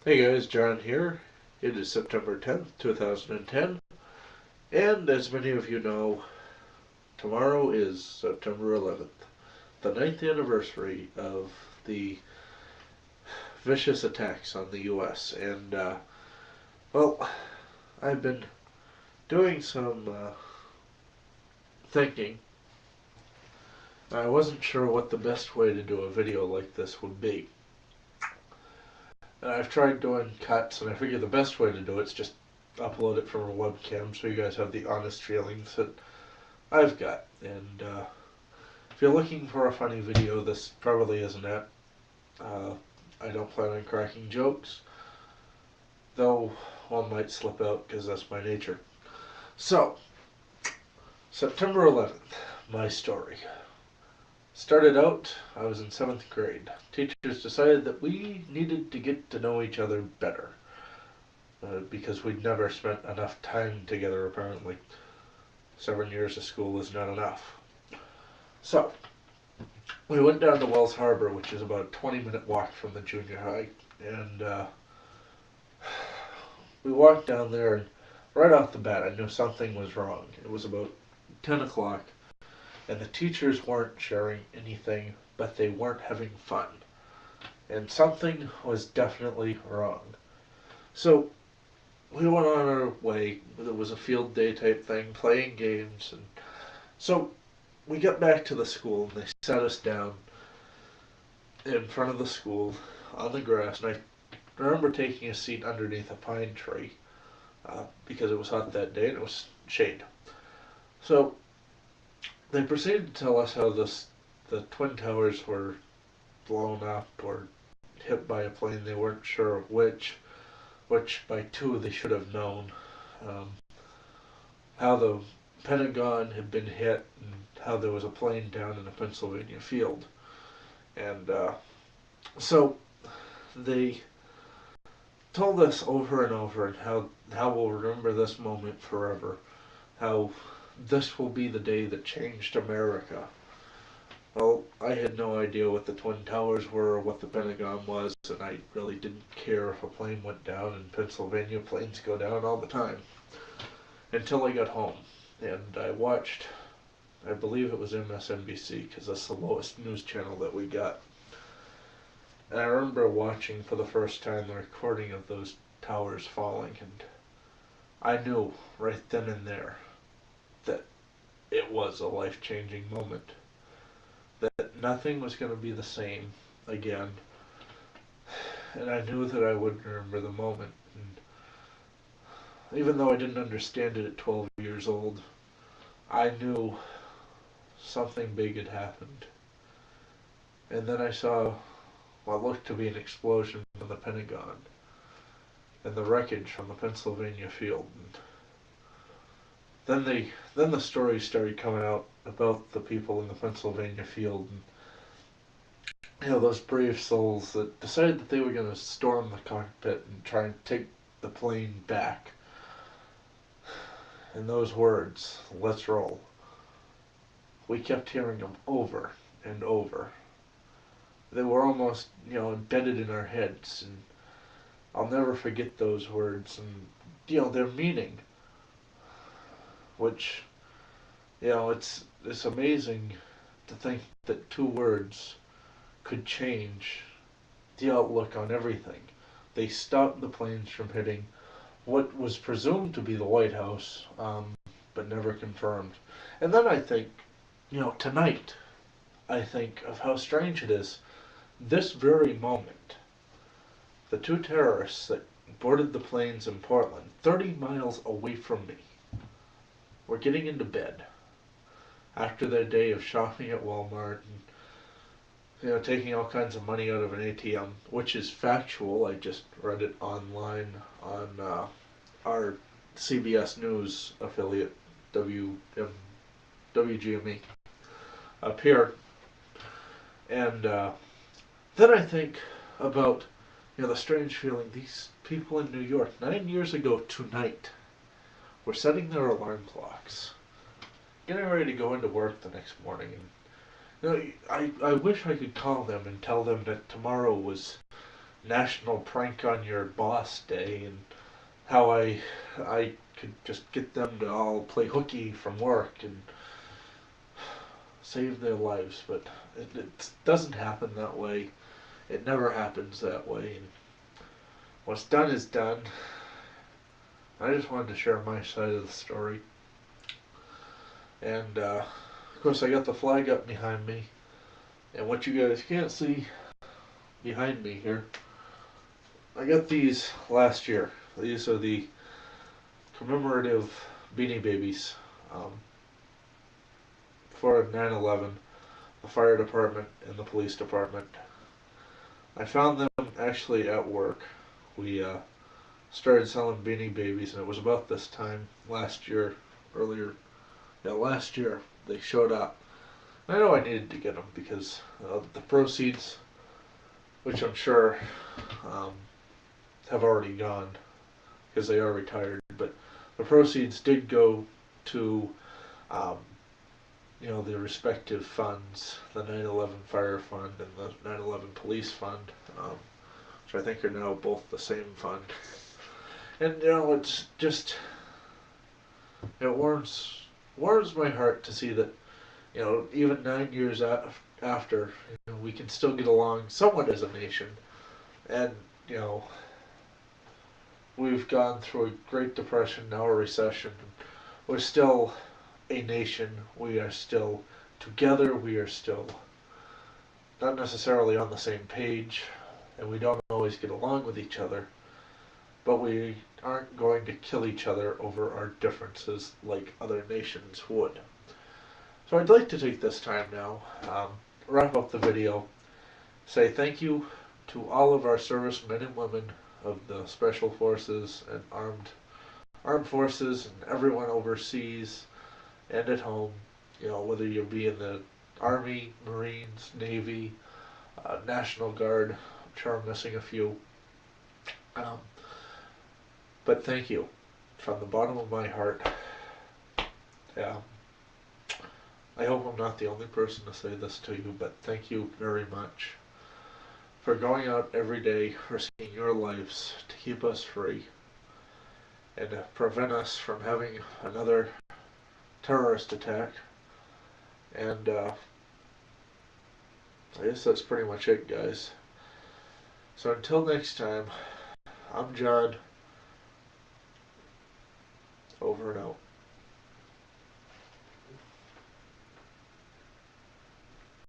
Hey guys, John here. It is September 10th, 2010, and as many of you know, tomorrow is September 11th, the ninth anniversary of the vicious attacks on the US. And, well, I've been doing some thinking. I wasn't sure what the best way to do a video like this would be. And I've tried doing cuts, and I figure the best way to do it is just upload it from a webcam so you guys have the honest feelings that I've got. And if you're looking for a funny video, this probably isn't it. I don't plan on cracking jokes, though one might slip out because that's my nature. So, September 11th, my story. Started out, I was in 7th grade. Teachers decided that we needed to get to know each other better because we'd never spent enough time together, apparently. 7 years of school is not enough. So, we went down to Wells Harbor, which is about a 20-minute walk from the junior high, and we walked down there, and right off the bat, I knew something was wrong. It was about 10 o'clock, and the teachers weren't sharing anything, but they weren't having fun. And something was definitely wrong. So, we went on our way. It was a field day type thing, playing games, and so we got back to the school, and they sat us down in front of the school on the grass, and I remember taking a seat underneath a pine tree because it was hot that day and it was shade. So they proceeded to tell us how the Twin Towers were blown up or hit by a plane. They weren't sure of which by two they should have known. How the Pentagon had been hit and how there was a plane down in a Pennsylvania field. And so they told us over and over and how we'll remember this moment forever, how this will be the day that changed America. Well, I had no idea what the Twin Towers were or what the Pentagon was, and I really didn't care if a plane went down. In Pennsylvania, planes go down all the time. Until I got home, and I watched, I believe it was MSNBC, because that's the lowest news channel that we got. And I remember watching for the first time the recording of those towers falling, and I knew right then and there that it was a life-changing moment. That nothing was going to be the same again. And I knew that I would remember the moment. And even though I didn't understand it at 12 years old, I knew something big had happened. And then I saw what looked to be an explosion from the Pentagon and the wreckage from the Pennsylvania field. And then the stories started coming out about the people in the Pennsylvania field, and those brave souls that decided that they were going to storm the cockpit and try and take the plane back. And those words, "Let's roll," we kept hearing them over and over. They were almost, embedded in our heads, and I'll never forget those words and, their meaning, which, it's amazing to think that two words could change the outlook on everything. They stopped the planes from hitting what was presumed to be the White House, but never confirmed. And then I think, tonight, I think of how strange it is. This very moment, the two terrorists that boarded the planes in Portland, 30 miles away from me, were getting into bed after their day of shopping at Walmart and taking all kinds of money out of an ATM, which is factual. I just read it online on our CBS News affiliate, WGME, up here. And then I think about, the strange feeling. These people in New York, 9 years ago tonight, were setting their alarm clocks, getting ready to go into work the next morning. And, I wish I could call them and tell them that tomorrow was National Prank on Your Boss Day, and how I could just get them to all play hooky from work and save their lives, but it doesn't happen that way. It never happens that way. And what's done is done. I just wanted to share my side of the story. And of course, I got the flag up behind me. And what you guys can't see behind me here, I got these last year. These are the commemorative Beanie Babies for 9/11, the fire department and the police department. I found them actually at work. We started selling Beanie Babies, and it was about this time last year, earlier, yeah, last year they showed up. I know I needed to get them because the proceeds, which I'm sure um, have already gone because they are retired, but the proceeds did go to um, the respective funds, the 9/11 Fire Fund and the 9/11 Police Fund, which I think are now both the same fund. And it's just, it warms my heart to see that even 9 years after, we can still get along somewhat as a nation. And you know we've gone through a Great Depression, now a recession. We're still a nation. We are still together. We are still not necessarily on the same page, and we don't always get along with each other, but we aren't going to kill each other over our differences like other nations would. So I'd like to take this time now, wrap up the video, say thank you to all of our servicemen and women of the Special Forces and Armed Forces and everyone overseas and at home, whether you be in the Army, Marines, Navy, National Guard. I'm sure I'm missing a few. But thank you from the bottom of my heart. Yeah. I hope I'm not the only person to say this to you, but thank you very much for going out every day, risking your lives to keep us free and to prevent us from having another terrorist attack. And I guess that's pretty much it, guys. So until next time, I'm John. Over and out.